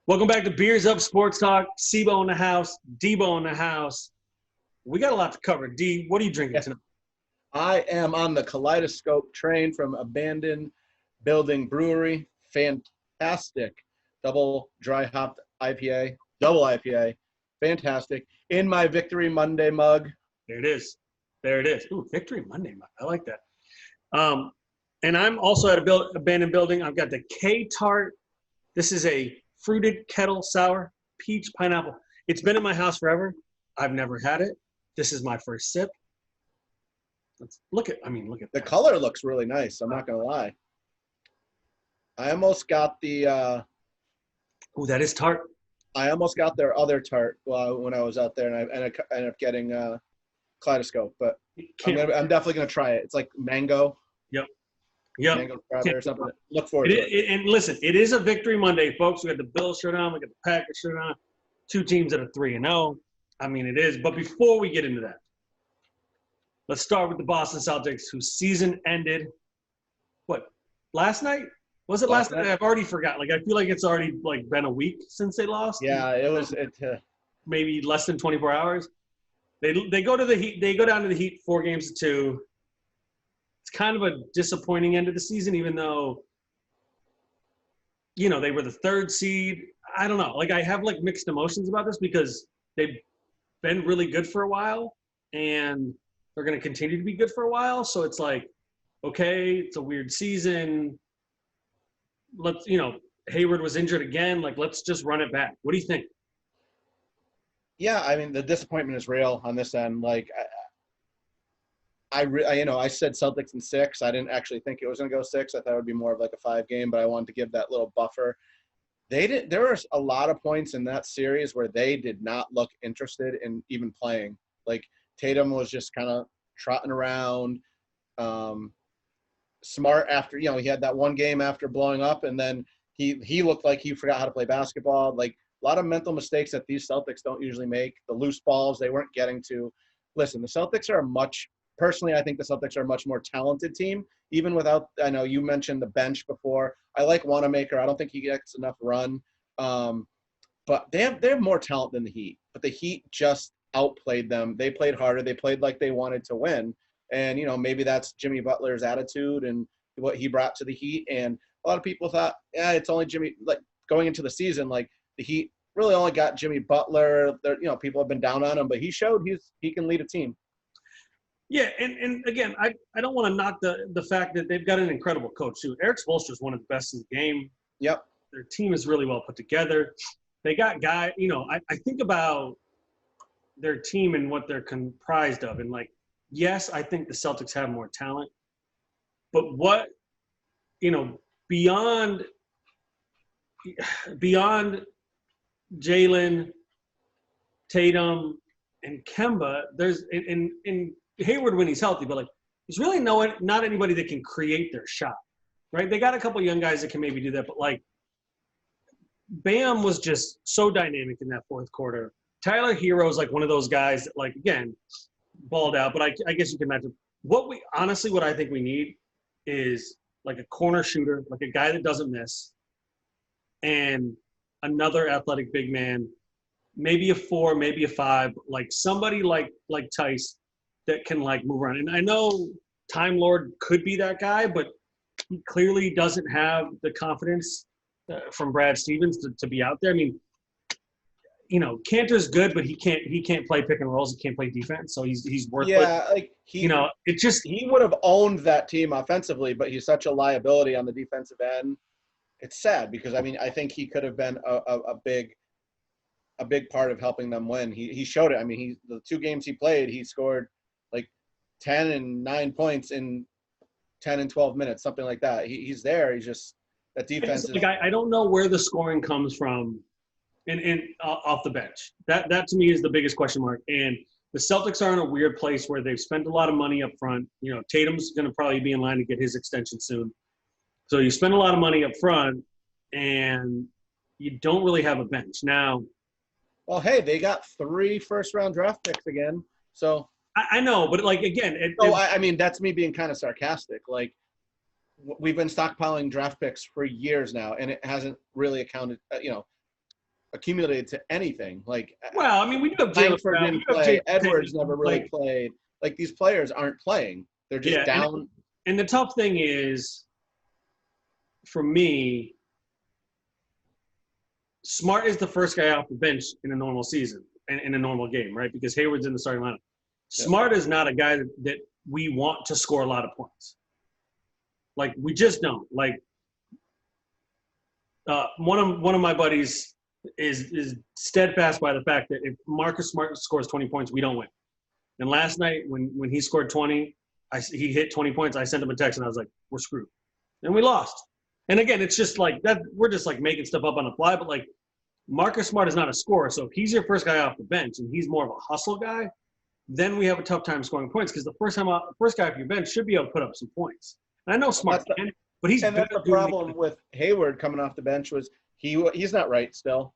Welcome back to Beers Up Sports Talk. Sibo in the house, Debo in the house. We got a lot to cover. D, what are you drinking tonight? I am on the Kaleidoscope train from Abandoned Building Brewery. Fantastic double dry hopped IPA, double IPA. Fantastic. In my Victory Monday mug. There it is. There it is. Ooh, Victory Monday mug. I like that. And I'm also at Abandoned Building. I've got the K-Tart. This is a fruited kettle sour, peach, pineapple. It's been in my house forever. I've never had it. This is my first sip. Look at the that. Color looks really nice. I'm not going to lie. I almost got the Oh, that is tart. I almost got their other tart when I was out there, and I ended up getting Kaleidoscope. But I'm definitely going to try it. It's like mango. Yep. Mango strawberry or something. Look forward to it. And listen, it is a Victory Monday, folks. We got the Bills shirt on. We got the Packers shirt on. Two teams that are 3-0. I mean, it is. But before we get into that, let's start with the Boston Celtics, whose season ended, last night? Was it last night? I've already forgotten. I feel like it's already been a week since they lost. Yeah, it was. Maybe less than 24 hours. They go to the Heat. They go down to the Heat 4-2. It's kind of a disappointing end of the season, even though, they were the third seed. I don't know. I have mixed emotions about this because they've been really good for a while and they're going to continue to be good for a while. So it's okay, it's a weird season. Hayward was injured again. Let's just run it back. What do you think? Yeah, I mean, the disappointment is real on this end. I said Celtics in 6. I didn't actually think it was going to go 6. I thought it would be more of a 5-game, but I wanted to give that little buffer. There was a lot of points in that series where they did not look interested in even playing. Tatum was just kind of trotting around. Smart after, he had that one game after blowing up, and then he looked like he forgot how to play basketball. A lot of mental mistakes that these Celtics don't usually make. The loose balls they weren't getting to. Listen, the Celtics are personally, I think the Celtics are a much more talented team, even without, I know you mentioned the bench before. I like Wanamaker. I don't think he gets enough run. But they have more talent than the Heat. But the Heat just outplayed them. They played harder. They played like they wanted to win. And, maybe that's Jimmy Butler's attitude and what he brought to the Heat. And a lot of people thought, it's only Jimmy, going into the season, the Heat really only got Jimmy Butler. People have been down on him, but he showed he can lead a team. Yeah, and again, I don't want to knock the fact that they've got an incredible coach, too. Eric Spoelstra is one of the best in the game. Yep. Their team is really well put together. They got guys, I think about their team and what they're comprised of. And, yes, I think the Celtics have more talent. But what, beyond Jalen, Tatum, and Kemba, there's in Hayward when he's healthy, but there's really not anybody that can create their shot, right? They got a couple young guys that can maybe do that, but Bam was just so dynamic in that fourth quarter. Tyler Hero is one of those guys that again, balled out, but I guess you can imagine what I think we need is a corner shooter, a guy that doesn't miss, and another athletic big man, maybe a 4, maybe a 5, somebody like Tice that can move around. And I know Time Lord could be that guy, but he clearly doesn't have the confidence from Brad Stevens to be out there. I mean, Cantor's good, but he can't play pick and rolls. He can't play defense, so he's worthless. Yeah, he would have owned that team offensively, but he's such a liability on the defensive end. It's sad because I think he could have been a big part of helping them win. He showed it. The 2 games he played, he scored 10 and 9 points in 10 and 12 minutes, something like that. He's there. He's just that defense. I don't know where the scoring comes from, and off the bench. That to me is the biggest question mark. And the Celtics are in a weird place where they've spent a lot of money up front. Tatum's going to probably be in line to get his extension soon. So you spend a lot of money up front, and you don't really have a bench now. Well, hey, they got 3 first-round draft picks again, so. I know, but again. That's me being kind of sarcastic. We've been stockpiling draft picks for years now, and it hasn't really accounted. accumulated to anything. Like, Well, I mean, we do have Jalen Langford Brown. didn't We do have play. Jason Edwards Tatum, never really played. Like, these players aren't playing. They're just down. And the tough thing is, for me, Smart is the first guy off the bench in a normal season, in a normal game, right? Because Hayward's in the starting lineup. Smart is not a guy that we want to score a lot of points. Like, we just don't. Like, one of my buddies is steadfast by the fact that if Marcus Smart scores 20 points, we don't win. And last night when he scored 20, he hit 20 points. I sent him a text and I was like, "We're screwed," and we lost. And again, it's just like that. We're just like making stuff up on the fly. But like, Marcus Smart is not a scorer, so if he's your first guy off the bench and he's more of a hustle guy, then we have a tough time scoring points because the first guy off your bench should be able to put up some points. And I know Smart can, but he's and that's the problem with Hayward coming off the bench was he's not right still.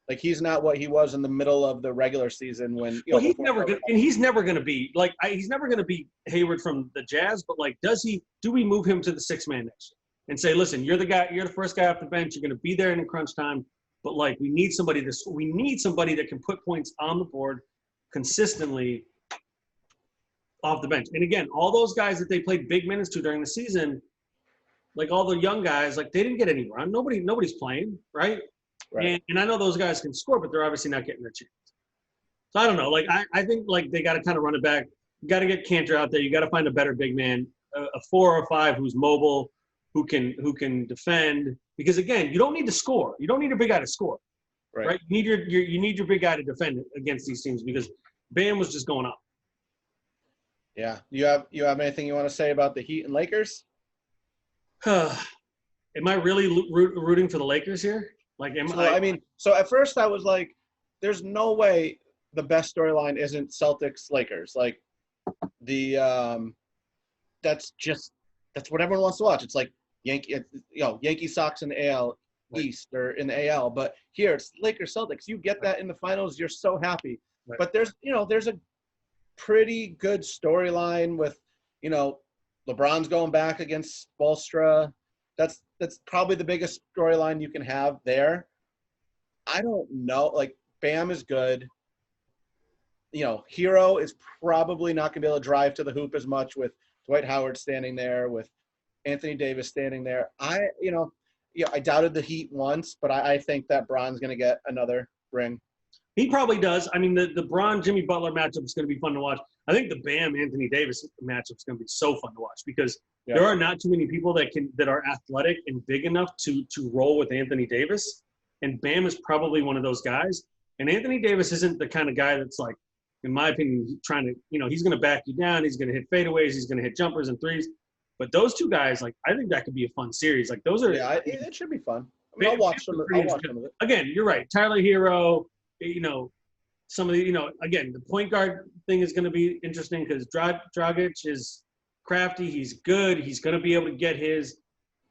Like, he's not what he was in the middle of the regular season when. He's never going to be like he's never going to be Hayward from the Jazz. But like, do we move him to the 6-man next year and say, listen, you're the first guy off the bench. You're going to be there in crunch time. But like, we need somebody that can put points on the board consistently off the bench. And again, all those guys that they played big minutes to during the season, like all the young guys, like they didn't get any run. Nobody's playing, right? Right. And I know those guys can score, but they're obviously not getting their chance. So I don't know. Like I think like they got to kind of run it back. You got to get Cantor out there. You got to find a better big man, a 4 or 5 who's mobile, who can defend. Because again, you don't need to score. You don't need a big guy to score, right? You need your big guy to defend against these teams because Bam was just going up. Yeah. You have anything you want to say about the Heat and Lakers? Am I really rooting for the Lakers here? Like, so at first I was like, there's no way the best storyline isn't Celtics Lakers. Like, that's what everyone wants to watch. It's like Yankee Sox in the AL East or in the AL, but here it's Lakers Celtics. You get that in the finals, you're so happy. Right. But there's a pretty good storyline with, LeBron's going back against Spoelstra. That's probably the biggest storyline you can have there. I don't know. Like, Bam is good. Hero is probably not going to be able to drive to the hoop as much with Dwight Howard standing there, with Anthony Davis standing there. I doubted the Heat once, but I think that Bron's going to get another ring. He probably does. I mean, the Bron-Jimmy Butler matchup is going to be fun to watch. I think the Bam-Anthony Davis matchup is going to be so fun to watch because there are not too many people that are athletic and big enough to roll with Anthony Davis. And Bam is probably one of those guys. And Anthony Davis isn't the kind of guy that's like, in my opinion, trying to, he's going to back you down. He's going to hit fadeaways. He's going to hit jumpers and threes. But those two guys, like, I think that could be a fun series. Like, those are. Yeah, it should be fun. I'll watch some of it. Again, you're right. Tyler Hero, some of the, again, the point guard thing is going to be interesting because Dragic is crafty. He's good. He's going to be able to get his.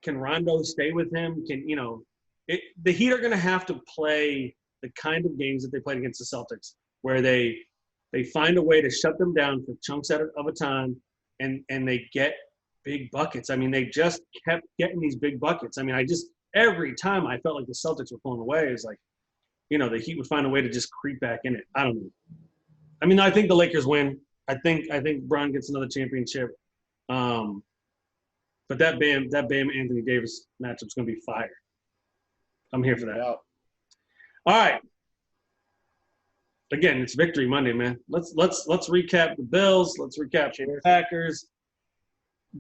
Can Rondo stay with him? The Heat are going to have to play the kind of games that they played against the Celtics, where they find a way to shut them down for chunks of a time, and they get big buckets. I mean, they just kept getting these big buckets. I mean, every time I felt like the Celtics were pulling away, it's like, the Heat would find a way to just creep back in it. I don't know. I mean, I think the Lakers win. I think Bron gets another championship. But that Bam Anthony Davis matchup's gonna be fire. I'm here for that. Yeah. All right. Again, it's Victory Monday, man. Let's recap the Bills. Let's recap the Packers.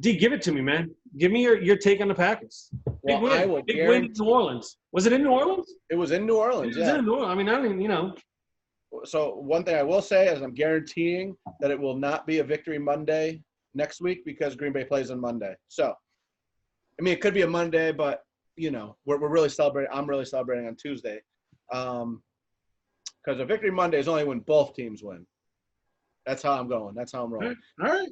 D, give it to me, man. Give me your take on the Packers. Big win in New Orleans. Was it in New Orleans? It was in New Orleans. It was in New Orleans. I mean, I don't even, So one thing I will say is I'm guaranteeing that it will not be a Victory Monday next week because Green Bay plays on Monday. So, I mean, it could be a Monday, but we're really celebrating. I'm really celebrating on Tuesday, because a Victory Monday is only when both teams win. That's how I'm going. That's how I'm rolling. All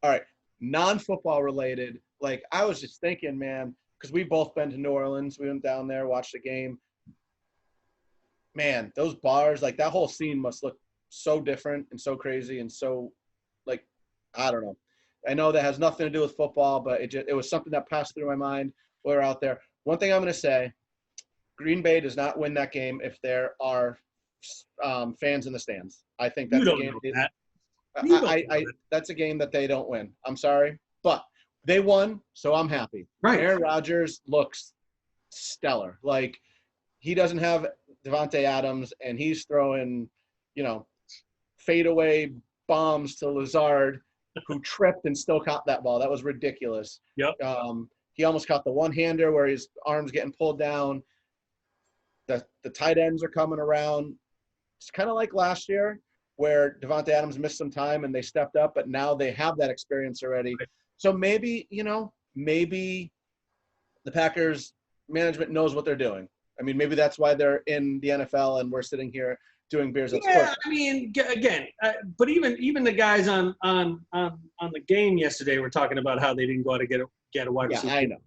right. Non-football related. Like, I was just thinking, man, because we've both been to New Orleans. We went down there, watched the game. Man, those bars, like, that whole scene must look so different and so crazy and so, like, I don't know. I know that has nothing to do with football, but it was something that passed through my mind while we were out there. One thing I'm going to say, Green Bay does not win that game if there are fans in the stands. I think You that's a don't game. know that. You don't know that. That's a game that they don't win. I'm sorry, but they won, so I'm happy. Right. Aaron Rodgers looks stellar. Like, he doesn't have Devontae Adams, and he's throwing, fadeaway bombs to Lazard, who tripped and still caught that ball. That was ridiculous. Yep. He almost caught the one-hander where his arm's getting pulled down. The tight ends are coming around. It's kind of like last year where Devontae Adams missed some time and they stepped up, but now they have that experience already. Right. So maybe the Packers management knows what they're doing. I mean, maybe that's why they're in the NFL and we're sitting here doing beers at sports. I mean, again, but even the guys on the game yesterday were talking about how they didn't go out to get a wide receiver. Yeah, I know.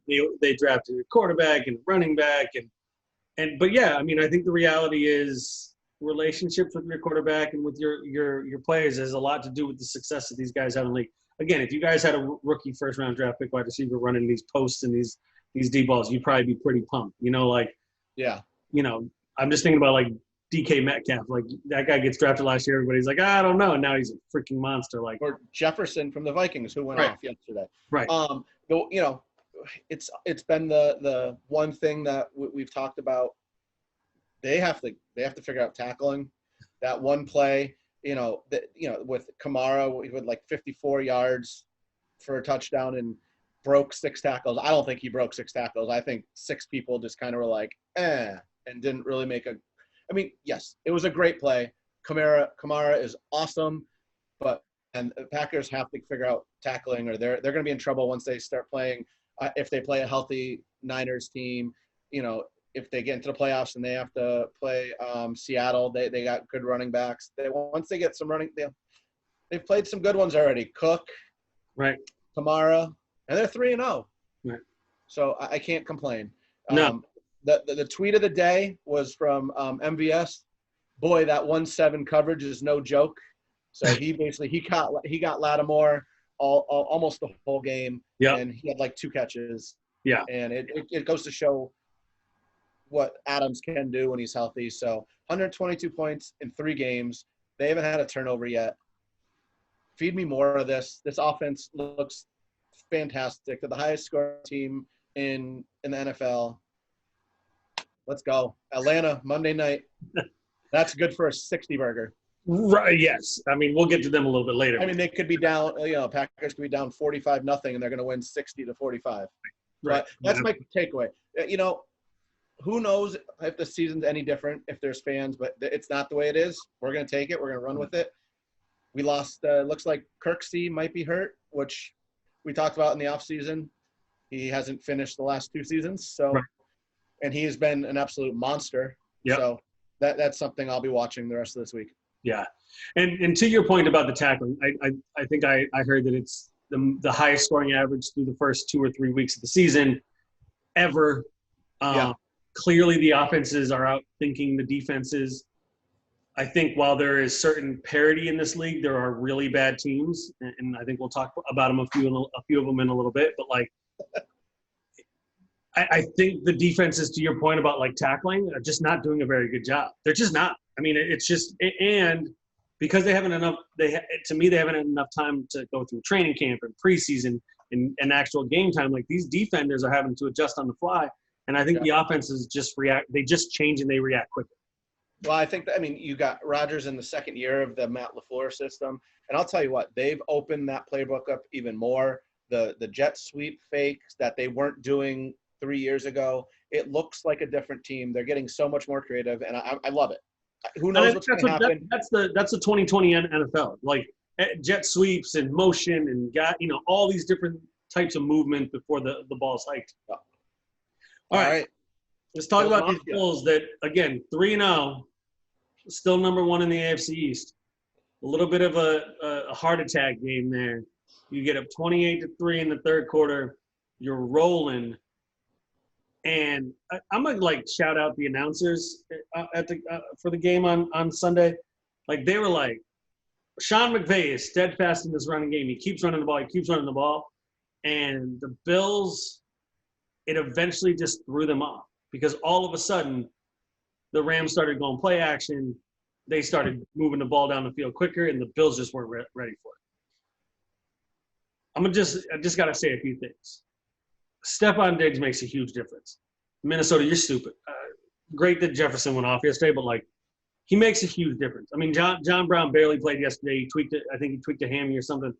They drafted a quarterback and running back but yeah, I mean, I think the reality is relationships with your quarterback and with your players has a lot to do with the success that these guys have in the league. Again, if you guys had a rookie first round draft pick wide receiver running these posts and these deep balls, you'd probably be pretty pumped. Yeah. I'm just thinking about like DK Metcalf. Like, that guy gets drafted last year. Everybody's like, I don't know. And now he's a freaking monster. Like, or Jefferson from the Vikings, who went off yesterday. Right. It's been the one thing that we've talked about. They have to figure out tackling. That one play, with Kamara, with like 54 yards for a touchdown and broke 6 tackles. I don't think he broke 6 tackles. I think 6 people just kind of were like, and didn't really make a. I mean, yes, it was a great play. Kamara is awesome, and the Packers have to figure out tackling, or they're going to be in trouble once they start playing. If they play a healthy Niners team, if they get into the playoffs and they have to play Seattle, they got good running backs. Once they get some running, they've played some good ones already. Cook, right, Kamara, and they're 3-0. Right. So I can't complain. No. The tweet of the day was from MVS. Boy, that 1-7 coverage is no joke. So he got Lattimore almost the whole game. Yeah. And he had like 2 catches. Yeah. And it goes to show what Adams can do when he's healthy. So 122 points in 3 games. They haven't had a turnover yet. Feed me more of this. This offense looks fantastic. They're the highest scoring team in the NFL. Let's go. Atlanta, Monday night. That's good for a 60 burger. Right. Yes. I mean, we'll get to them a little bit later. I mean, they could be down, Packers could be down 45-0 and they're going to win 60-45. Right. But that's my takeaway. Who knows if the season's any different, if there's fans, but it's not the way it is. We're going to take it. We're going to run with it. We lost, looks like Kirksey might be hurt, which we talked about in the offseason. He hasn't finished the last 2 seasons. So, right. And he has been an absolute monster. Yep. So that's something I'll be watching the rest of this week. Yeah. And to your point about the tackling, I think I heard that it's the highest scoring average through the first 2 or 3 weeks of the season ever. Clearly the offenses are outthinking the defenses. I think while there is certain parity in this league, there are really bad teams, and I think we'll talk about them a few of them in a little bit. But like, I think the defenses, to your point about like tackling, are just not doing a very good job. They're just not. I mean, it's just, and because they haven't enough. They haven't had enough time to go through training camp and preseason and actual game time. Like, these defenders are having to adjust on the fly, and I think the offenses just react. They just change and they react quicker. Well, I think you got Rodgers in the second year of the Matt LaFleur system. And I'll tell you what, they've opened that playbook up even more. The jet sweep fakes that they weren't doing 3 years ago, it looks like a different team. They're getting so much more creative, and I love it. Who knows what's going to happen? That's the 2020 NFL. Like, jet sweeps and motion and all these different types of movement before the ball's hiked. Yeah. All right. Let's talk about these Bills that, again, 3-0. Still number 1 in the AFC East. A little bit of a heart attack game there. You get up 28-3 in the third quarter. You're rolling. And I'm going to, shout out the announcers for the game on Sunday. Like, they were like, Sean McVay is steadfast in this running game. He keeps running the ball. And the Bills, it eventually just threw them off. because all of a sudden the Rams started going play action. They started moving the ball down the field quicker, and the Bills just weren't ready for it. I just got to say a few things. Stephon Diggs makes a huge difference. Minnesota, you're stupid. Great that Jefferson went off yesterday, but like he makes a huge difference. I mean, John Brown barely played yesterday. He tweaked it. I think he tweaked a hammy or something.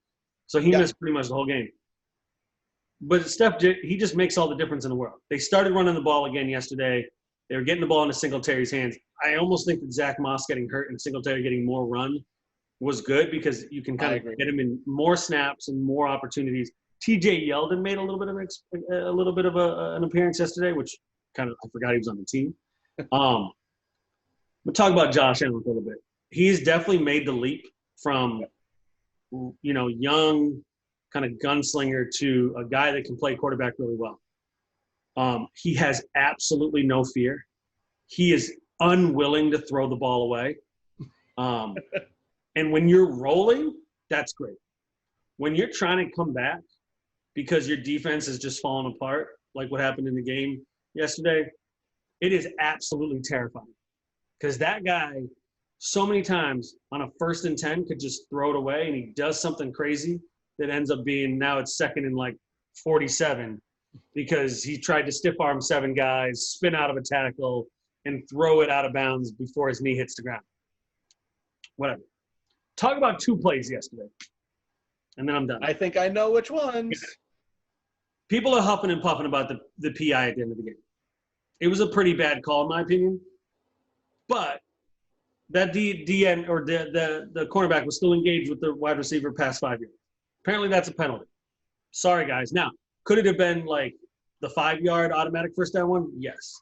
So he missed pretty much the whole game. But he just makes all the difference in the world. They started running the ball again yesterday. They were getting the ball into Singletary's hands. I almost think that Zach Moss getting hurt and Singletary getting more run was good because you can kind of get him in more snaps and more opportunities. TJ Yeldon made a little bit of an appearance yesterday, which kind of I forgot he was on the team. We'll talk about Josh Allen for a little bit. He's definitely made the leap from, young kind of gunslinger to a guy that can play quarterback really well. He has absolutely no fear. He is unwilling to throw the ball away. And when you're rolling, that's great. When you're trying to come back because your defense is just falling apart, like what happened in the game yesterday, it is absolutely terrifying. Because that guy, so many times on a 1st and 10, could just throw it away, and he does something crazy that ends up being now it's 2nd and like 47 because he tried to stiff arm 7 guys, spin out of a tackle, and throw it out of bounds before his knee hits the ground. Whatever. Talk about 2 plays yesterday, and then I'm done. I think I know which ones. People are huffing and puffing about the PI at the end of the game. It was a pretty bad call, in my opinion. But that DN or the cornerback was still engaged with the wide receiver past 5 yards. Apparently that's a penalty. Sorry, guys. Now, could it have been like the 5-yard automatic first down one? Yes.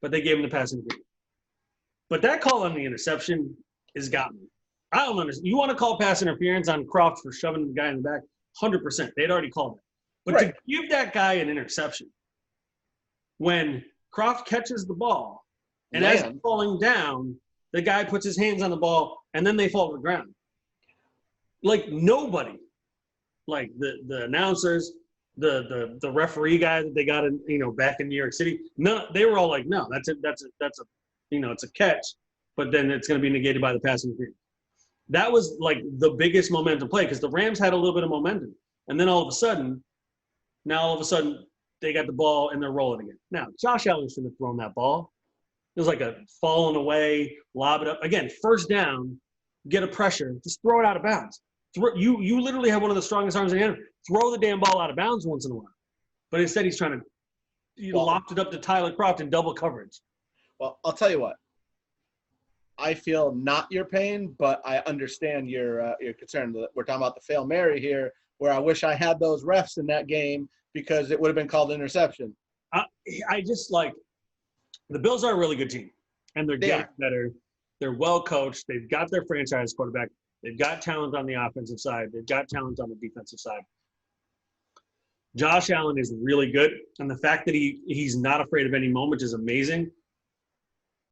But they gave him the pass interference. But that call on the interception has got me. I don't understand. You want to call pass interference on Croft for shoving the guy in the back? 100%. They'd already called it. But to give that guy an interception when Croft catches the ball and as he's falling down, the guy puts his hands on the ball and then they fall to the ground. Like nobody, like the announcers, the referee guy that they got in, back in New York City, no, they were all like, no, that's it's a catch, but then it's going to be negated by the passing interference. That was like the biggest momentum play because the Rams had a little bit of momentum. And then all of a sudden, they got the ball and they're rolling again. Now, Josh Allen shouldn't have thrown that ball. It was like a falling away, lob it up. Again, first down, get a pressure, just throw it out of bounds. You literally have one of the strongest arms in the NFL. Throw the damn ball out of bounds once in a while. But instead he's trying to loft it up to Tyler Croft in double coverage. Well, I'll tell you what. I feel not your pain, but I understand your concern. We're talking about the Fail Mary here, where I wish I had those refs in that game because it would have been called interception. I just like the Bills are a really good team, and they're getting better. They're well coached. They've got their franchise quarterback. They've got talent on the offensive side. They've got talent on the defensive side. Josh Allen is really good, and the fact that he's not afraid of any moment is amazing.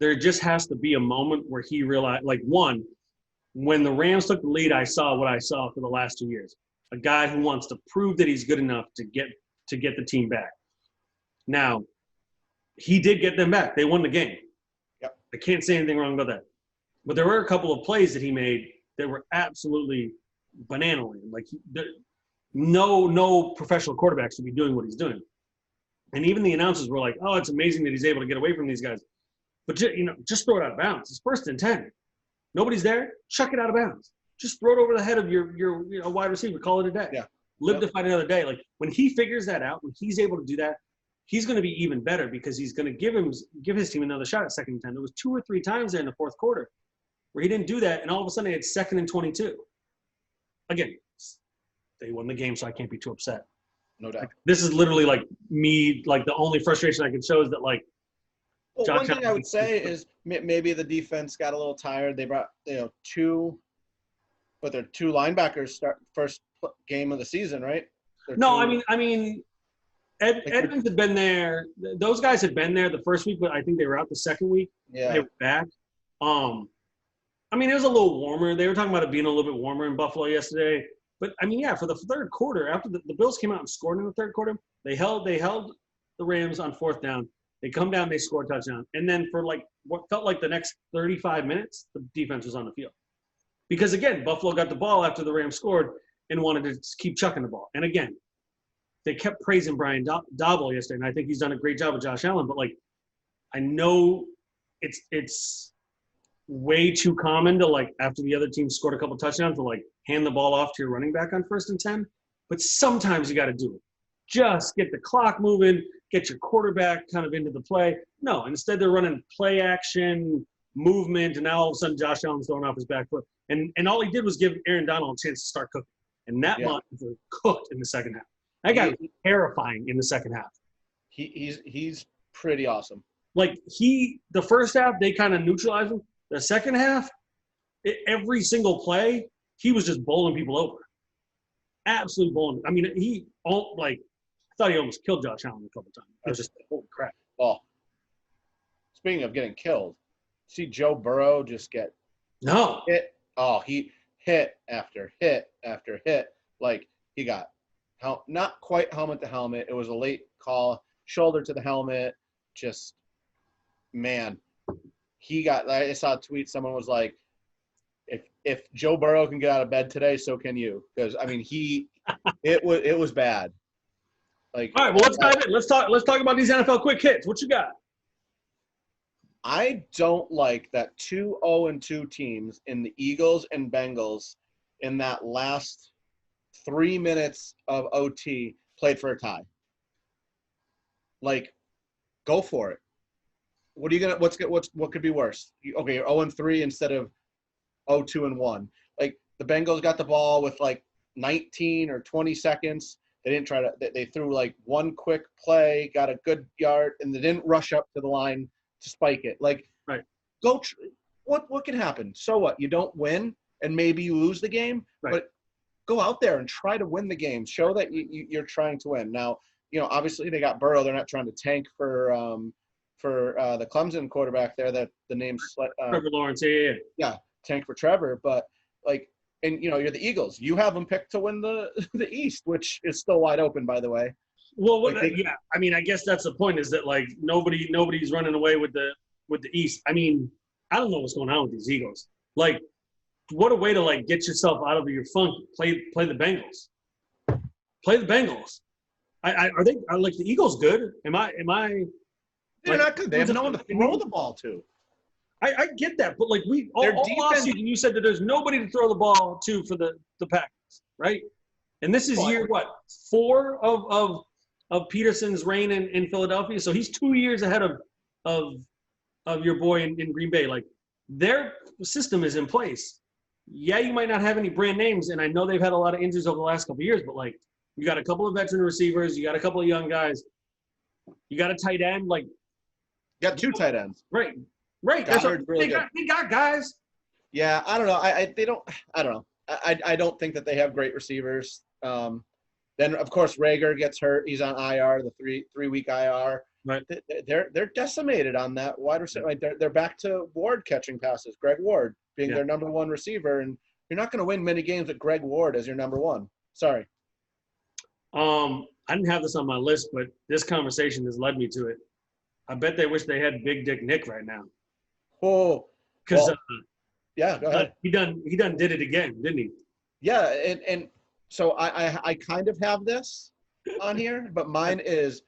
There just has to be a moment where he realized, when the Rams took the lead, I saw what I saw for the last 2 years. A guy who wants to prove that he's good enough to get the team back. Now, he did get them back. They won the game. Yep. I can't say anything wrong about that. But there were a couple of plays that he made that were absolutely banana-land. No professional quarterback should be doing what he's doing. And even the announcers were like, oh, it's amazing that he's able to get away from these guys. But, just throw it out of bounds. It's 1st and 10. Nobody's there. Chuck it out of bounds. Just throw it over the head of your wide receiver. Call it a day. Yeah. Live to fight another day. Like, when he figures that out, when he's able to do that, he's going to be even better because he's going to give his team another shot at 2nd and 10. There was 2 or 3 times there in the 4th quarter where he didn't do that, and all of a sudden they had 2nd and 22. Again, they won the game, so I can't be too upset. No doubt. This is literally like me, like the only frustration I can show is that one thing I would say is maybe the defense got a little tired. They brought their 2 linebackers start first game of the season, right? I mean, Edmonds had been there. Those guys had been there the first week, but I think they were out the second week. Yeah, they were back. It was a little warmer. They were talking about it being a little bit warmer in Buffalo yesterday. But for the 3rd quarter, after the Bills came out and scored in the 3rd quarter, they held the Rams on 4th down. They come down, they score a touchdown. And then for like what felt like the next 35 minutes, the defense was on the field. Because, again, Buffalo got the ball after the Rams scored and wanted to keep chucking the ball. And, again, they kept praising Brian Dabble yesterday, and I think he's done a great job with Josh Allen. But, like, I know it's way too common to, like, after the other team scored a couple touchdowns, to, like, hand the ball off to your running back on 1st and 10. But sometimes you got to do it. Just get the clock moving, get your quarterback kind of into the play. No, instead they're running play action, movement, and now all of a sudden Josh Allen's throwing off his back foot. And all he did was give Aaron Donald a chance to start cooking. And that month was cooked in the second half. That guy was terrifying in the second half. He's pretty awesome. Like, the first half, they kind of neutralized him. The second half, every single play, he was just bowling people over. Absolutely bowling. I mean, I thought he almost killed Josh Allen a couple times. I was just like, holy crap. Well, speaking of getting killed, see Joe Burrow just get hit. Oh, he hit after hit after hit. Like, he got not quite helmet to helmet. It was a late call, shoulder to the helmet. Just, man, I saw a tweet. Someone was like, if Joe Burrow can get out of bed today, so can you. Because, I mean, it was bad. Like, all right, well, let's dive in. Let's talk about these NFL quick hits. What you got? I don't like that 2-0-2 teams in the Eagles and Bengals in that last 3 minutes of OT played for a tie. Like, go for it. What are you gonna? What could be worse? Okay, you're 0-3 instead of 0-2-1. Like, the Bengals got the ball with like 19 or 20 seconds. They didn't try to. They threw like one quick play, got a good yard, and they didn't rush up to the line to spike it. Like, right. What can happen? So what? You don't win, and maybe you lose the game, right. But go out there and try to win the game. Show that you're trying to win. Now, obviously they got Burrow. They're not trying to tank for the Clemson quarterback there. That the name's Trevor Lawrence. Yeah, tank for Trevor. But like, and you're the Eagles. You have them picked to win the East, which is still wide open, by the way. Well, yeah. I mean, I guess that's the point. Is that like nobody's running away with the East. I mean, I don't know what's going on with these Eagles. Like, what a way to like get yourself out of your funk. Play the Bengals. Play the Bengals. Are like the Eagles good? Am I? They're not good. They have no one to throw the ball to. I get that, but like all offseason, you said that there's nobody to throw the ball to for the Packers, right? And this is year 4 of Peterson's reign in Philadelphia. So he's 2 years ahead of your boy in Green Bay. Like, their system is in place. Yeah, you might not have any brand names, and I know they've had a lot of injuries over the last couple of years, but like, you got a couple of veteran receivers, you got a couple of young guys, you got a tight end, like, you got 2 tight ends. Right. That's what they got guys. Yeah, I don't know. I don't know. I don't think that they have great receivers. Then of course Rager gets hurt. He's on IR, the 3-week IR. Right. They're decimated on that wide receiver. Like, they're back to Ward catching passes. Greg Ward being their number 1 receiver, and you're not going to win many games with Greg Ward as your number 1. Sorry. I didn't have this on my list, but this conversation has led me to it. I bet they wish they had Big Dick Nick right now. Oh, because yeah, go ahead. He done did it again, didn't he? Yeah, and so I kind of have this on here, but mine is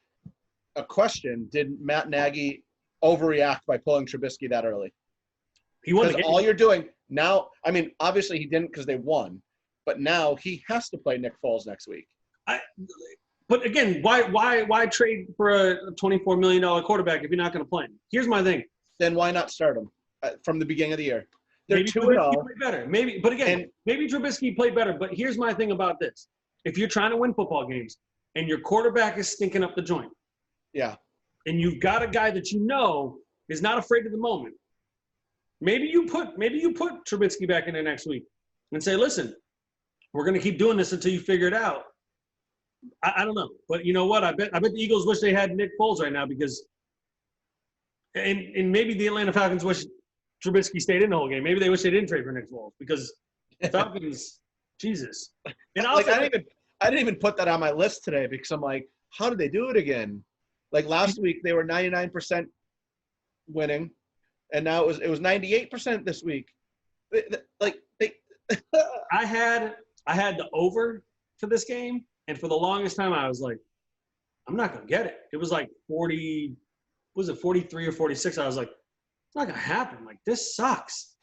a question: did Matt Nagy overreact by pulling Trubisky that early? He won the game. All you're doing now. I mean, obviously he didn't because they won, but now he has to play Nick Foles next week. But again, why trade for a $24 million quarterback if you're not going to play him? Here's my thing. Then why not start him from the beginning of the year? They're maybe 2-0. Trubisky played better. Maybe Trubisky played better. But here's my thing about this: if you're trying to win football games and your quarterback is stinking up the joint, yeah, and you've got a guy that you know is not afraid of the moment, maybe you put Trubisky back in there next week and say, listen, we're going to keep doing this until you figure it out. I don't know, but you know what? I bet the Eagles wish they had Nick Foles right now because, and maybe the Atlanta Falcons wish Trubisky stayed in the whole game. Maybe they wish they didn't trade for Nick Foles because Falcons, Jesus. And I didn't even put that on my list today because I'm like, how did they do it again? Like last week, they were 99% winning, and now it was 98% this week. They I had the over for this game, and for the longest time I was like, I'm not gonna get it. It was like 40, was it 43 or 46? I was like, it's not gonna happen. Like, this sucks.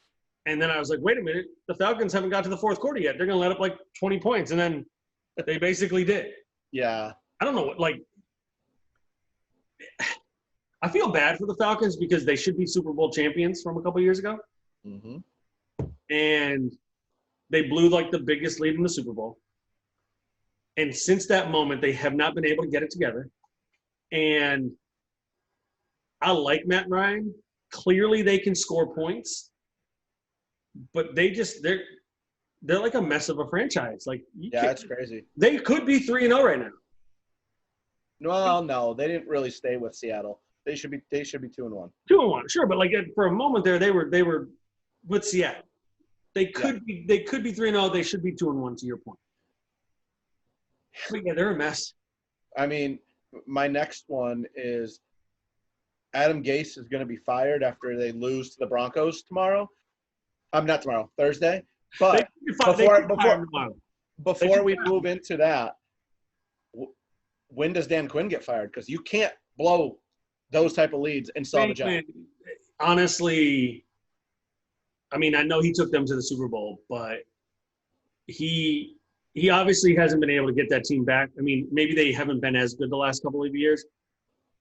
And then I was like, wait a minute, the Falcons haven't got to the fourth quarter yet. They're gonna let up like 20 points, and then they basically did. Yeah. I don't know what, like, I feel bad for the Falcons because they should be Super Bowl champions from a couple years ago. Mm-hmm. And they blew like the biggest lead in the Super Bowl. And since that moment, they have not been able to get it together. And I like Matt Ryan. Clearly they can score points, but they're like a mess of a franchise. Like, it's crazy. They could be 3-0 right now. Well, no, they didn't really stay with Seattle. They should be 2-1. 2-1, sure, but like for a moment there, they were with Seattle. They could be 3-0. They should be 2-1 to your point. But yeah, they're a mess. I mean, my next one is Adam Gase is going to be fired after they lose to the Broncos tomorrow. Not tomorrow, Thursday. But before we move into that, when does Dan Quinn get fired? Because you can't blow those type of leads and still have a job. Honestly, I mean, I know he took them to the Super Bowl, but he obviously hasn't been able to get that team back. I mean, maybe they haven't been as good the last couple of years,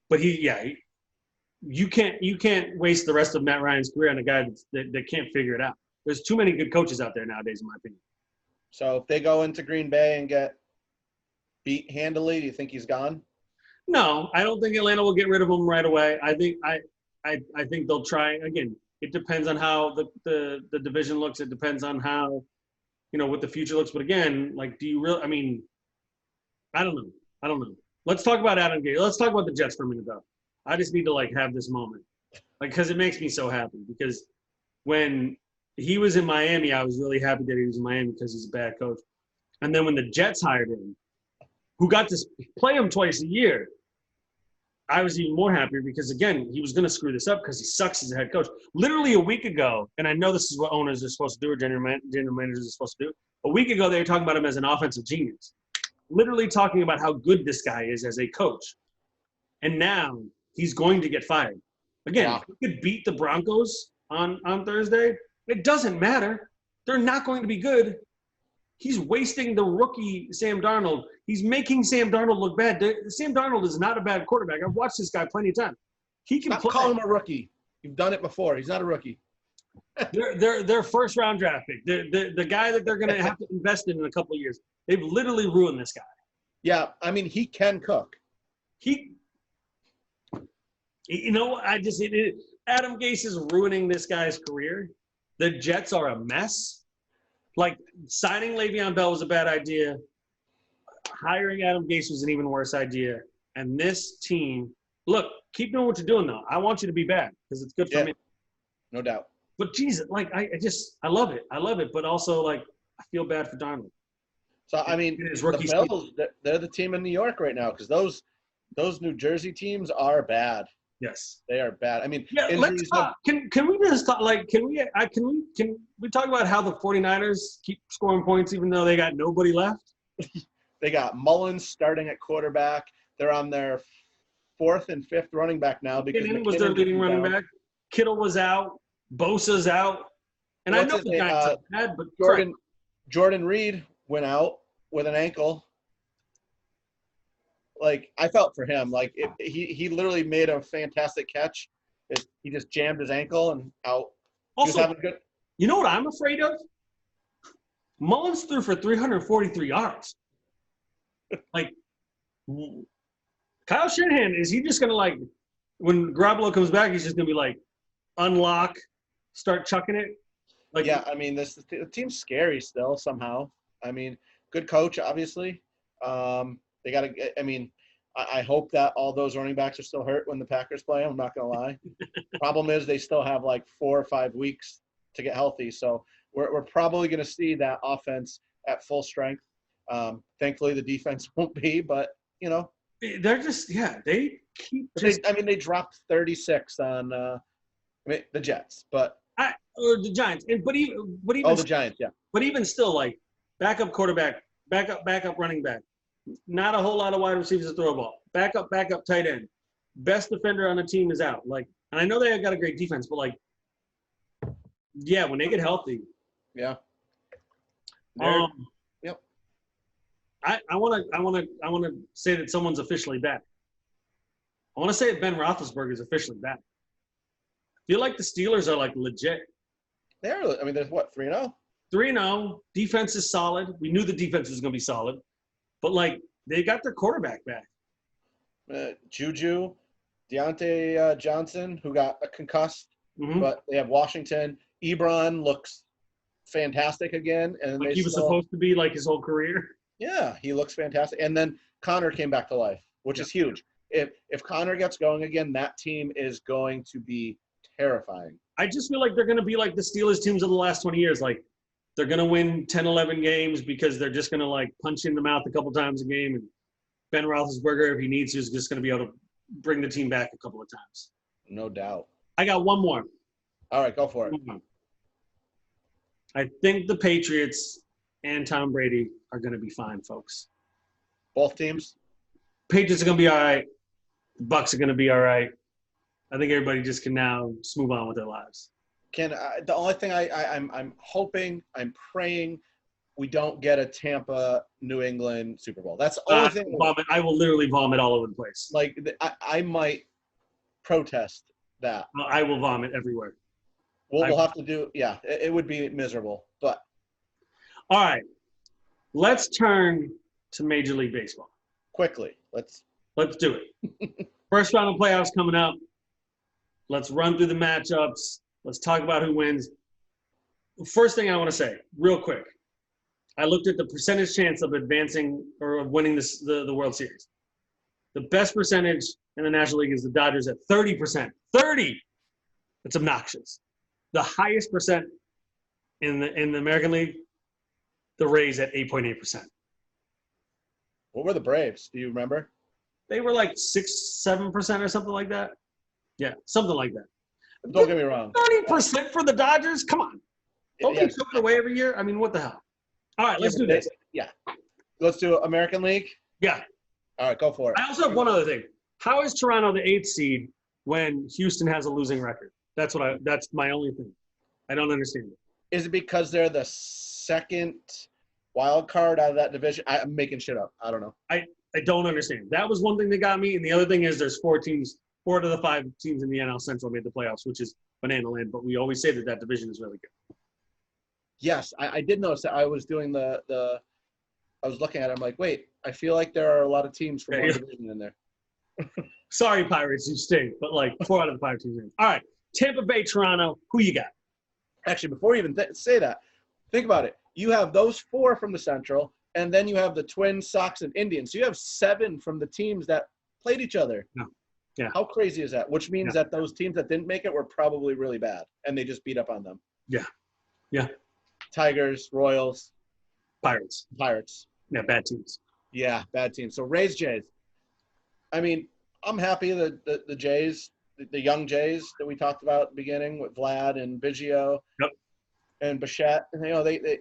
but you can't waste the rest of Matt Ryan's career on a guy that can't figure it out. There's too many good coaches out there nowadays, in my opinion. So if they go into Green Bay and get beat handily, do you think he's gone? No, I don't think Atlanta will get rid of him right away. I think they'll try. Again, it depends on how the division looks. It depends on how, what the future looks. But again, like, do you really – I mean, I don't know. Let's talk about Adam Gase. Let's talk about the Jets for a minute, though. I just need to, like, have this moment. Like, because it makes me so happy. Because when he was in Miami, I was really happy that he was in Miami because he's a bad coach. And then when the Jets hired him, who got to play him twice a year, I was even more happier because, again, he was going to screw this up because he sucks as a head coach. Literally a week ago, and I know this is what owners are supposed to do or general managers are supposed to do. A week ago, they were talking about him as an offensive genius, literally talking about how good this guy is as a coach. And now he's going to get fired. Again, if he could beat the Broncos on Thursday, it doesn't matter. They're not going to be good. He's wasting the rookie Sam Darnold. He's making Sam Darnold look bad. Sam Darnold is not a bad quarterback. I've watched this guy plenty of times. He can play. Call him a rookie. You've done it before. He's not a rookie. They're first round draft pick. The guy that they're going to have to invest in a couple of years. They've literally ruined this guy. Yeah, I mean, he can cook. Adam Gase is ruining this guy's career. The Jets are a mess. Like, signing Le'Veon Bell was a bad idea. Hiring Adam Gase was an even worse idea. And this team, look, keep doing what you're doing, though. I want you to be bad because it's good for me. No doubt. But, Jesus, like, I love it. I love it. But also, like, I feel bad for Darnold. So, I mean, the Bills, they're the team in New York right now because those New Jersey teams are bad. Yes, they are bad. I mean, let's talk. Can we just talk? Like, can we talk about how the 49ers keep scoring points even though they got nobody left? They got Mullins starting at quarterback. They're on their fourth and fifth running back now because McKinnon was their leading running back. Kittle was out. Bosa's out. And I know the Giants are bad, but Jordan Reed went out with an ankle. Like, I felt for him. Like, he literally made a fantastic catch. He just jammed his ankle and out. Also, you know what I'm afraid of? Mullins threw for 343 yards. Like, Kyle Shanahan, is he just going to, like, when Garoppolo comes back, he's just going to be like, unlock, start chucking it? Like, yeah, I mean, the team's scary still somehow. I mean, good coach, obviously. They got to – I mean, I hope that all those running backs are still hurt when the Packers play them. I'm not going to lie. Problem is they still have like 4 or 5 weeks to get healthy. So we're probably going to see that offense at full strength. Thankfully, the defense won't be, but, they're just – yeah, they keep But just they dropped 36 on the Jets, but or the Giants. And but the Giants, yeah. but even still, like backup quarterback, backup running back, not a whole lot of wide receivers to throw a ball. Backup tight end, best defender on the team is out. Like, and I know they got a great defense, but like, yeah, when they get healthy, yeah. Yep. I want to say that someone's officially back. I want to say that Ben Roethlisberger is officially back. I feel like the Steelers are like legit. There's what, 3-0? 3-0. Defense is solid. We knew the defense was going to be solid, but like they got their quarterback back. Juju, Deontay Johnson, who got a concussed, but they have Washington. Ebron looks fantastic again, and like he was supposed to be like his whole career. Yeah, he looks fantastic. And then Connor came back to life, which is huge. If Connor gets going again, that team is going to be terrifying. I just feel like they're going to be like the Steelers teams of the last 20 years. Like they're going to win 10, 11 games because they're just going to like punch you in the mouth a couple times a game. And Ben Roethlisberger, if he needs to, is just going to be able to bring the team back a couple of times. No doubt. I got one more. All right, go for it. I think the Patriots and Tom Brady are going to be fine, folks. Both teams? Patriots are going to be all right. The Bucs are going to be all right. I think everybody just can now just move on with their lives. The only thing I'm hoping, I'm praying we don't get a Tampa, New England Super Bowl. That's the only thing. I will literally vomit all over the place. Like, I might protest that. I will vomit everywhere. We'll have to do – yeah, it would be miserable. But all right. Let's turn to Major League Baseball. Quickly. Let's do it. First round of playoffs coming up. Let's run through the matchups. Let's talk about who wins. First thing I want to say, real quick. I looked at the percentage chance of advancing or of winning the World Series. The best percentage in the National League is the Dodgers at 30%. 30! It's obnoxious. The highest percent in the American League, the Rays at 8.8%. What were the Braves? Do you remember? They were like 6-7% or something like that. Yeah, something like that. Don't get me wrong. 30% for the Dodgers? Come on. Don't they took it away every year? I mean, what the hell? All right, let's do this. Yeah. Let's do American League? Yeah. All right, go for it. I also have one other thing. How is Toronto the 8th seed when Houston has a losing record? That's my only thing. I don't understand it. Is it because they're the second wild card out of that division? I'm making shit up. I don't know. I don't understand. That was one thing that got me, and the other thing is there's 4 teams. 4 out of the 5 teams in the NL Central made the playoffs, which is banana land. But we always say that division is really good. Yes, I did notice that. I was doing I was looking at it. I'm like, wait, I feel like there are a lot of teams from one division in there. Sorry, Pirates, you stink. But like 4 out of the 5 teams. All right, Tampa Bay, Toronto. Who you got? Actually, before you even say that, think about it. You have those 4 from the Central, and then you have the Twins, Sox, and Indians. So you have 7 from the teams that played each other. No. Yeah. How crazy is that? Which means that those teams that didn't make it were probably really bad, and they just beat up on them. Yeah. Yeah. Tigers, Royals. Pirates. Yeah, bad teams. Yeah, bad teams. So Rays, Jays. I mean, I'm happy that the Jays, the young Jays that we talked about at the beginning with Vlad and Biggio and Bichette, and they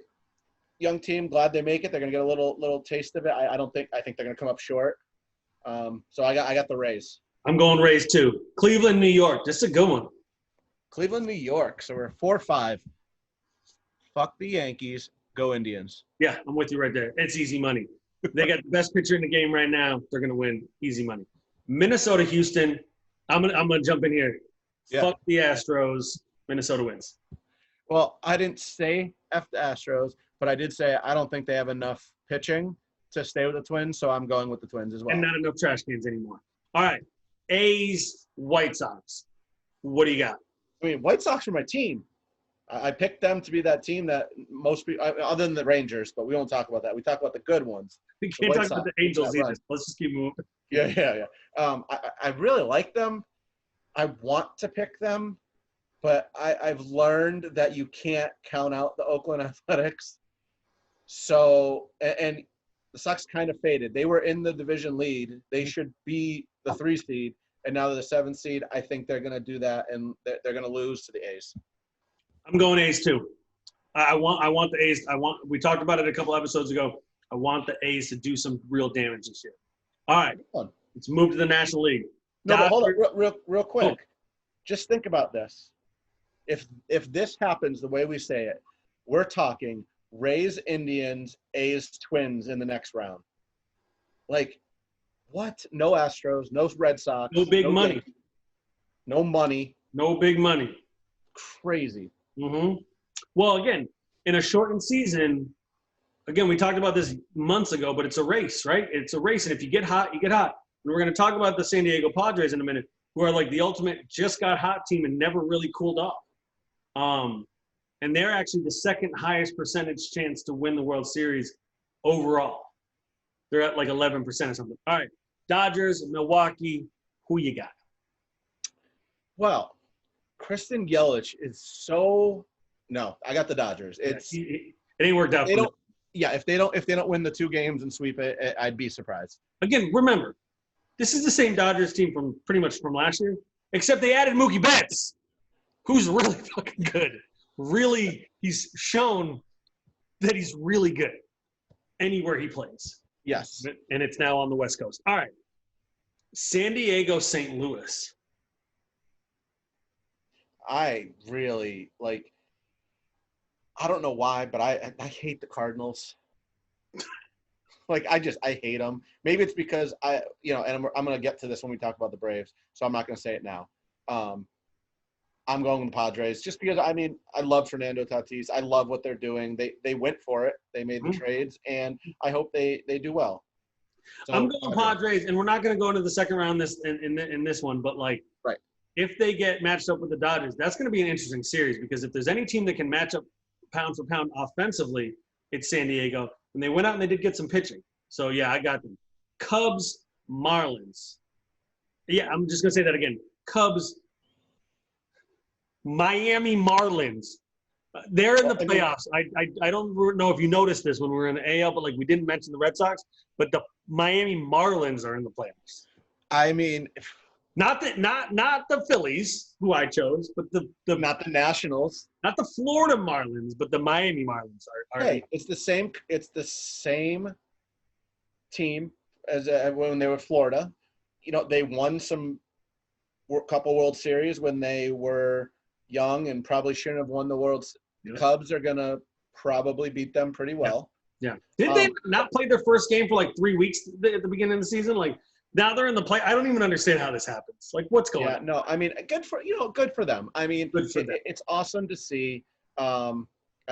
young team, glad they make it. They're going to get a little taste of it. I think they're going to come up short. So I got the Rays. I'm going Rays too. Cleveland, New York. This is a good one. Cleveland, New York. So we're 4-5. Fuck the Yankees. Go Indians. Yeah, I'm with you right there. It's easy money. They got the best pitcher in the game right now. They're going to win. Easy money. Minnesota, Houston. I'm gonna jump in here. Yeah. Fuck the Astros. Minnesota wins. Well, I didn't say F the Astros, but I did say I don't think they have enough pitching to stay with the Twins, so I'm going with the Twins as well. And not enough trash cans anymore. All right. A's, White Sox. What do you got? I mean, White Sox are my team. I picked them to be that team that most people, other than the Rangers, but we won't talk about that. We talk about the good ones. We can't talk about the Angels either. Let's just keep moving. Yeah. I really like them. I want to pick them, but I've learned that you can't count out the Oakland Athletics. So, and the Sox kind of faded. They were in the division lead. They should be the 3 seed, and now they're the 7th seed. I think they're going to do that, and they're going to lose to the A's. I'm going A's too. I want the A's. We talked about it a couple episodes ago. I want the A's to do some real damage this year. All right, let's move to the National League. No, but hold on, real quick. Oh. Just think about this. If this happens the way we say it, we're talking Rays, Indians, A's, Twins in the next round. Like, what? No Astros, no Red Sox. No big money. No money. No big money. Crazy. Mm-hmm. Well, again, in a shortened season, again, we talked about this months ago, but it's a race, right? It's a race, and if you get hot, you get hot. And we're going to talk about the San Diego Padres in a minute, who are like the ultimate just got hot team and never really cooled off. And they're actually the second highest percentage chance to win the World Series overall. They're at like 11% or something. All right, Dodgers, Milwaukee, who you got? Well, Kristen Yelich is so – no, I got the Dodgers. It ain't worked out for them. Yeah, if they don't win the 2 games and sweep it, I'd be surprised. Again, remember, this is the same Dodgers team from pretty much from last year, except they added Mookie Betts, who's really fucking good. Really, he's shown that he's really good anywhere he plays. Yes. And it's now on the West Coast. All right. San Diego, St. Louis. I really, like, I don't know why, but I hate the Cardinals. Like, I hate them. Maybe it's because and I'm going to get to this when we talk about the Braves, so I'm not going to say it now. I'm going with the Padres just because, I love Fernando Tatis. I love what they're doing. They went for it. They made the trades, and I hope they do well. So, I'm going Padres, and we're not going to go into the second round in this one, but, like, right. If they get matched up with the Dodgers, that's going to be an interesting series because if there's any team that can match up pound for pound offensively, it's San Diego. And they went out and they did get some pitching. So, yeah, I got them. Cubs, Marlins. Yeah, I'm just going to say that again. Cubs, Miami Marlins. They're in the playoffs. I don't know if you noticed this when we were in the AL, but, like, we didn't mention the Red Sox. But the Miami Marlins are in the playoffs. Not the Phillies, who I chose, but the not the Nationals, not the Florida Marlins, but the Miami Marlins are. Hey, it's the same. It's the same team as when they were Florida. They won couple World Series when they were young and probably shouldn't have won the Worlds. The Cubs are gonna probably beat them pretty well. Yeah. Did they not play their first game for like 3 weeks at the beginning of the season? Like. Now they're in the play. I don't even understand how this happens. Like, what's going on? No, good for them. Good for them. It's awesome to see. I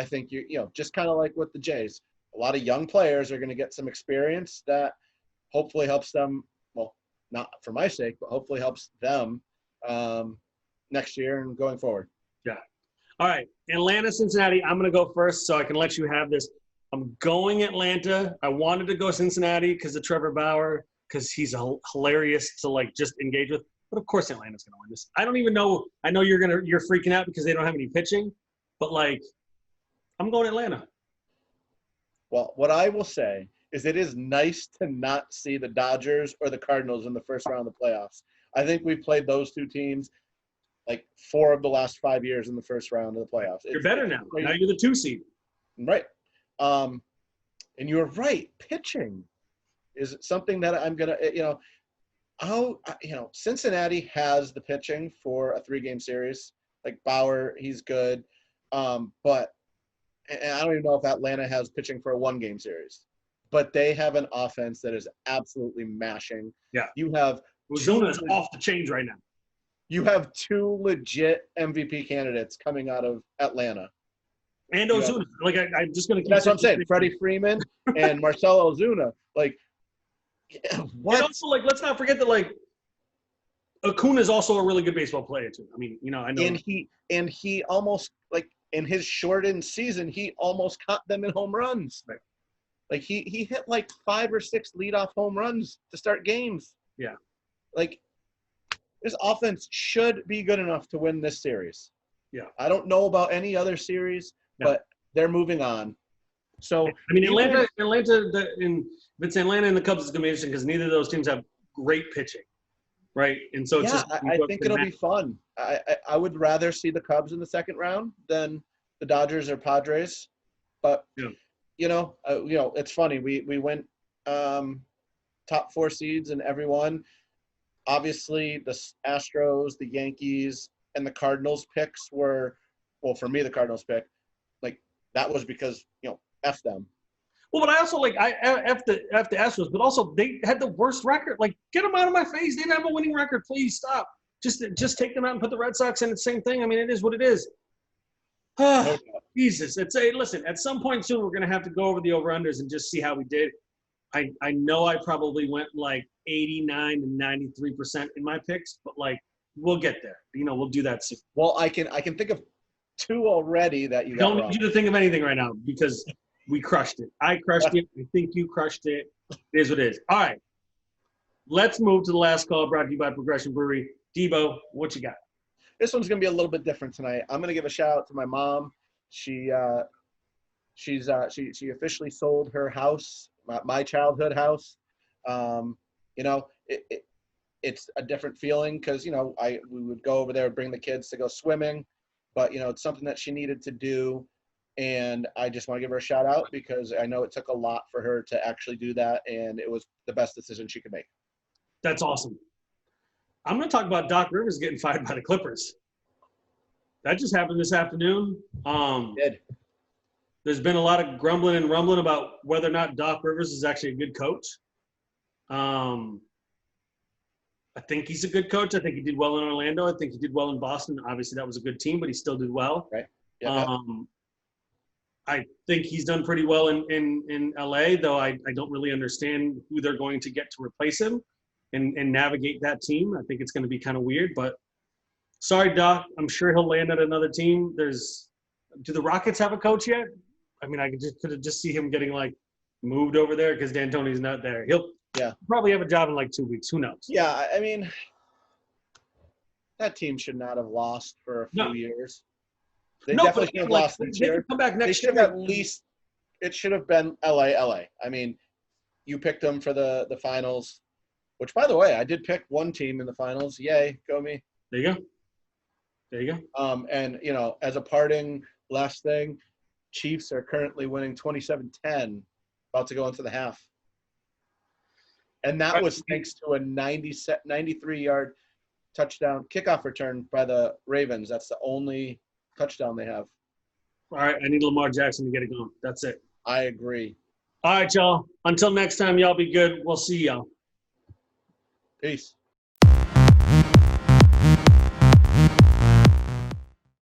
think just kind of like with the Jays, a lot of young players are going to get some experience that hopefully helps them. Well, not for my sake, but hopefully helps them next year and going forward. Yeah. All right, Atlanta, Cincinnati. I'm going to go first, so I can let you have this. I'm going Atlanta. I wanted to go Cincinnati because of Trevor Bauer. Because he's hilarious to like just engage with, but of course Atlanta's gonna win this. I don't even know. I know you're freaking out because they don't have any pitching, but like, I'm going Atlanta. Well, what I will say is it is nice to not see the Dodgers or the Cardinals in the first round of the playoffs. I think we've played those 2 teams like 4 of the last 5 years in the first round of the playoffs. You're better now. Now you're the 2 seed. Right. And you're right. Pitching is something that I'm going to, Cincinnati has the pitching for a 3-game series. Like Bauer, he's good. But I don't even know if Atlanta has pitching for a 1-game series. But they have an offense that is absolutely mashing. Yeah. You have Ozuna's off the change right now. You have 2 legit MVP candidates coming out of Atlanta. And Ozuna. Like, I'm just going to keep that's what I'm saying. Freddie Freeman and Marcelo Ozuna. Like, what? And also, like, let's not forget that, like, Acuna is also a really good baseball player, too. I mean, I know. And he almost, like, in his shortened season, he almost caught them in home runs. Right. Like, he hit, like, 5 or 6 leadoff home runs to start games. Yeah. Like, this offense should be good enough to win this series. Yeah. I don't know about any other series, but they're moving on. So I mean, Atlanta, if it's Atlanta and the Cubs, it's going to be interesting because neither of those teams have great pitching. right? And so it's Yeah, just I think it'll be fun. I would rather see the Cubs in the second round than the Dodgers or Padres. But Yeah. it's funny. We went top 4 seeds and everyone. Obviously, the Astros, the Yankees, and the Cardinals picks were, well, for me, the Cardinals pick, like that was because F them. Well, but I also like F the Astros, but also they had the worst record. Like, get them out of my face. They didn't have a winning record. Please stop. Just take them out and put the Red Sox in. It's the same thing. I mean, it is what it is. Jesus. Listen, at some point soon, we're going to have to go over the over-unders and just see how we did. I know I probably went like 89 to 93% in my picks, but like we'll get there. We'll do that soon. Well, I can think of 2 already that you got Don't wrong. need you to think of anything right now because we crushed it. I crushed it. I think you crushed it. It is what it is. All right. Let's move to the last call brought to you by Progression Brewery. Debo, what you got? This one's going to be a little bit different tonight. I'm going to give a shout out to my mom. She officially sold her house, my childhood house. It's a different feeling because we would go over there and bring the kids to go swimming, but it's something that she needed to do, and I just want to give her a shout out because I know it took a lot for her to actually do that, and it was the best decision she could make. That's awesome. I'm going to talk about Doc Rivers getting fired by the Clippers. That just happened this afternoon. There's been a lot of grumbling and rumbling about whether or not Doc Rivers is actually a good coach. I think he's a good coach. I think he did well in Orlando. I think he did well in Boston. Obviously, that was a good team, but he still did well. Right. Yeah. I think he's done pretty well in LA, though I don't really understand who they're going to get to replace him and navigate that team. I think it's going to be kind of weird, but sorry, Doc. I'm sure he'll land at another team. Do the Rockets have a coach yet? I mean, I could just see him getting like moved over there because D'Antoni's not there. He'll probably have a job in like 2 weeks. Who knows? Yeah, I mean, that team should not have lost for a few years. They definitely should have lost this year. Come back next year. They should have at least – it should have been LA. I mean, you picked them for the finals, which, by the way, I did pick one team in the finals. Yay, go me. There you go. And, as a parting last thing, Chiefs are currently winning 27-10, about to go into the half. And that was thanks to a 93-yard touchdown kickoff return by the Ravens. That's the only touchdown they have. All right, I need Lamar Jackson to get it going. That's it. I agree. All right, y'all. Until next time, y'all be good. We'll see y'all. Peace.